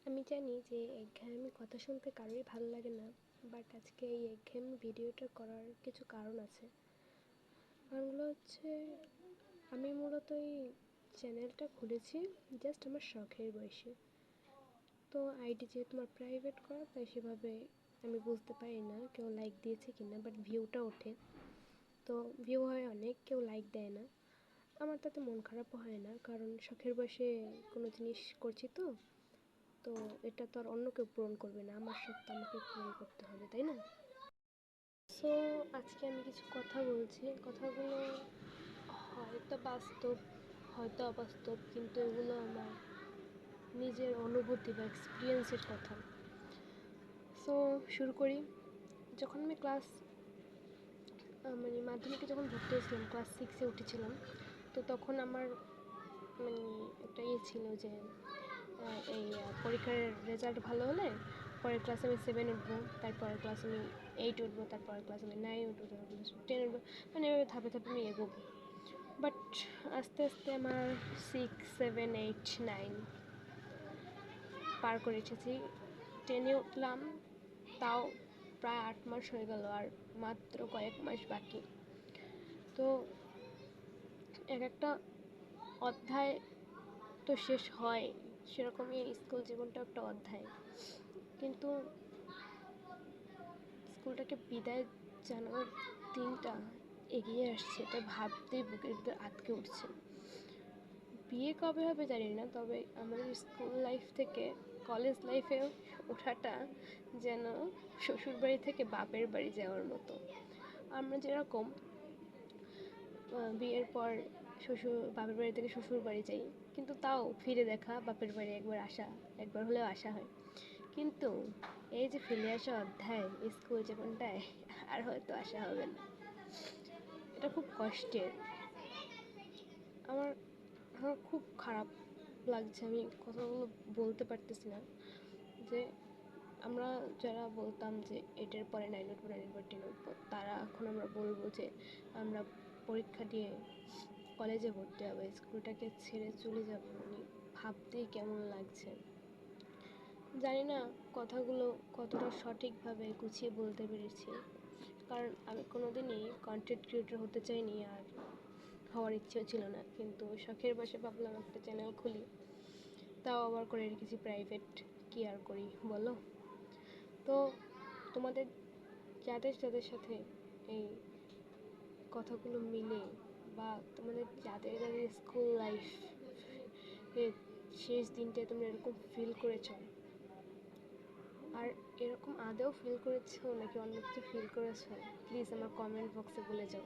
আমি জানি যে একঘেয়েমি কথা শুনতে কারোরই ভালো লাগে না, বাট আজকে এই একঘেয়েমি ভিডিওটা করার কিছু কারণ আছে। কারণগুলো হচ্ছে, আমি মূলত এই চ্যানেলটা খুলেছি জাস্ট আমার শখের বয়সে। তো আইডি যেহেতু আমার প্রাইভেট করা, তাই সেভাবে আমি বুঝতে পারি না কেউ লাইক দিয়েছে কিনা, বাট ভিউটা ওঠে। তো ভিউ হয় অনেক, কেউ লাইক দেয় না। আমার তাতে মন খারাপও হয় না, কারণ শখের বয়সে কোনো জিনিস করছি তো তো এটা তো আর অন্য কেউ পূরণ করবে না, আমার শখ তো আমাকে পূরণ করতে হবে, তাই না? সো আজকে আমি কিছু কথা বলছি, কথাগুলো হয়তো বাস্তব, হয়তো অবাস্তব, কিন্তু এগুলো আমার নিজের অনুভূতি বা এক্সপিরিয়েন্সের কথা। সো শুরু করি। যখন আমি মানে মাধ্যমিকে যখন ভর্তি হয়েছিলাম, ক্লাস 6-এ উঠেছিলাম, তো তখন আমার মানে একটা ছিল যে এই পরীক্ষার রেজাল্ট ভালো হলে পরের ক্লাসে আমি 7 উঠবো, তারপরের ক্লাসে আমি 8 উঠবো, তারপরের ক্লাসে আমি 9 উঠবো, তারপর ক্লাসে 10 উঠবো, মানে এভাবে ধাপে ধাপে আমি এগোবো। বাট আস্তে আস্তে আমার 6, 7, 8, 9 পার করে এসেছি। 10-এ উঠলাম, তাও প্রায় 8 মাস হয়ে গেল, আর মাত্র কয়েক মাস বাকি। তো এক একটা অধ্যায় তো শেষ হয়, সেরকমই স্কুল জীবনটা একটা অধ্যায়। কিন্তু স্কুলটাকে বিদায় জানানোর দিনটা এগিয়ে আসছে, এটা ভাবতেই বুকের ভিতর আটকে উঠছে। বিয়ে কবে হবে জানি না, তবে আমাদের স্কুল লাইফ থেকে কলেজ লাইফে ওঠাটা যেন শ্বশুর বাড়ি থেকে বাপের বাড়ি যাওয়ার মতো। আমরা যেরকম বিয়ের পর বাপের বাড়ি থেকে শ্বশুর বাড়ি যাই, কিন্তু তাও ফিরে দেখা, বাপের বাড়ি একবার হলেও আসা হয়। কিন্তু এই যে ফেলে আসা অধ্যায় স্কুল জীবনটায়, আর হয়তো আসা হবে না। এটা খুব কষ্টের। আমার আমার খুব খারাপ লাগছে, আমি কথাগুলো বলতে পারতেছি না। যে আমরা যারা বলতাম যে 8-এর পরে 9 উঠবো, 9-এর পর 10 উঠবো, তারা এখন আমরা বলবো যে আমরা পরীক্ষা দিয়ে কলেজে ভর্তি হবো, স্কুলটাকে ছেড়ে চলে যাবো। মানে ভাবতেই কেমন লাগছে। জানি না কথাগুলো কতটা সঠিকভাবে গুছিয়ে বলতে পেরেছি, কারণ আমি কোনোদিনই কন্টেন্ট ক্রিয়েটর হতে চাইনি, আর হওয়ার ইচ্ছেও ছিল না। কিন্তু শখের বসে ভাবলাম একটা চ্যানেল খুলি, তাও আবার করে রেখেছি প্রাইভেট। কি আর করি বলো? তো তোমাদের যাদের যাদের সাথে এই কথাগুলো মিলে, বা তোমাদের যাদের যাদের স্কুল লাইফ এর শেষ দিনটায় তোমরা এরকম ফিল করেছো, আর এরকম আদৌ ফিল করেছো নাকি অন্য কিছু ফিল করেছো, প্লিজ আমার কমেন্ট বক্সে বলে যাও।